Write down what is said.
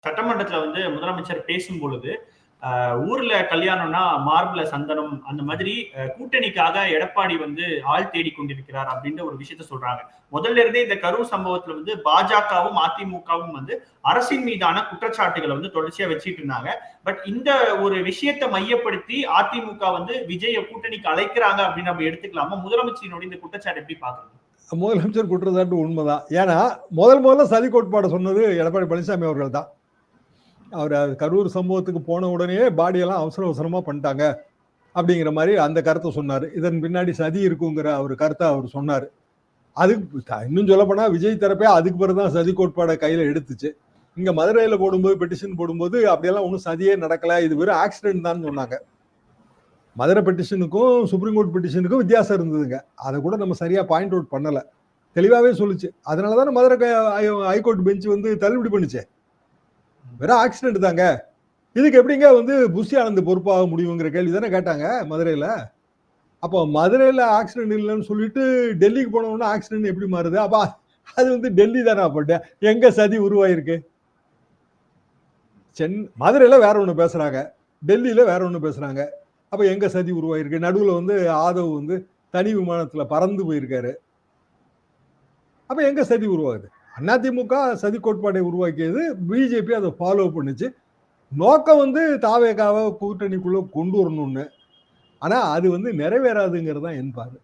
சட்டமன்றத்துல வந்து முதலமைச்சர் பேசும் பொழுது ஊர்ல கல்யாணம்னா மார்பிள சந்தனம் அந்த மாதிரி கூட்டணிக்காக எடப்பாடி வந்து ஆள் தேடி கொண்டிருக்கிறார் அப்படின்ற ஒரு விஷயத்த சொல்றாங்க. முதல்ல இருந்தே இந்த கரூர் சம்பவத்துல வந்து பாஜகவும் அதிமுகவும் வந்து அரசின் மீதான குற்றச்சாட்டுகளை வந்து தொடர்ச்சியா வச்சிட்டு இருந்தாங்க. பட் இந்த ஒரு விஷயத்தை மையப்படுத்தி அதிமுக வந்து விஜய கூட்டணிக்கு அழைக்கிறாங்க அப்படின்னு நம்ம எடுத்துக்கலாமா? முதலமைச்சரினுடைய இந்த குற்றச்சாட்டு எப்படி பாக்குறது? முதலமைச்சர் குற்றச்சாட்டு உண்மைதான். ஏன்னா முதல்ல சதி கோட்பாடு சொன்னது எடப்பாடி பழனிசாமி அவர்கள் தான். அவர் கரூர் சம்பவத்துக்கு போன உடனே பாடியெல்லாம் அவசர அவசரமா பண்ணிட்டாங்க அப்படிங்கிற மாதிரி அந்த கருத்தை சொன்னார். இதன் பின்னாடி சதி இருக்குங்கிற ஒரு கருத்தை அவர் சொன்னார். அதுக்கு இன்னும் சொல்ல போனா விஜய் தரப்பே அதுக்கு பிறகுதான் சதி கோட்பாடை கையில எடுத்துச்சு. இங்க மதுரையில போடும்போது பெட்டிஷன் போடும்போது அப்படியெல்லாம் ஒன்றும் சதியே நடக்கல, இது வெறும் ஆக்சிடென்ட் தான் சொன்னாங்க. மதுரை பெட்டிஷனுக்கும் சுப்ரீம் கோர்ட் பெட்டிஷனுக்கும் வித்தியாசம் இருந்ததுங்க. அதை கூட நம்ம சரியா பாயிண்ட் அவுட் பண்ணல, தெளிவாவே சொல்லுச்சு. அதனாலதானே மதுரை ஹைகோர்ட் பெஞ்ச் வந்து தள்ளுபடி பண்ணுச்சு. வெறும் ஆக்சிடென்ட் தாங்க, இதுக்கு எப்படிங்க வந்து புஷி ஆனந்த் பொறுப்பாக முடியுங்கிற கேள்வி தானே கேட்டாங்க மதுரையில. அப்போ மதுரையில ஆக்சிடென்ட் இல்லைன்னு சொல்லிட்டு டெல்லிக்கு போனோம்னா ஆக்சிடென்ட் எப்படி மாறுது? அப்ப அது வந்து டெல்லி தானே. அப்ப எங்க சதி உருவாயிருக்கு? மதுரையில வேற ஒண்ணு பேசுறாங்க, டெல்லியில வேற ஒண்ணு பேசுறாங்க. அப்ப எங்க சதி உருவாயிருக்கு? நடுவுல வந்து ஆதவ் வந்து தனி விமானத்துல பறந்து போயிருக்காரு. அப்ப எங்க சதி உருவாகுது? அதிமுக சதி கோட்பாடை உருவாக்கியது, பிஜேபி அதை ஃபாலோ பண்ணுச்சு. நோக்கம் வந்து தாவேகாவை கூட்டணிக்குள்ள கொண்டு வரணும்னு. ஆனா அது வந்து நிறைவேறாதுங்கிறது தான் என் பார்வை.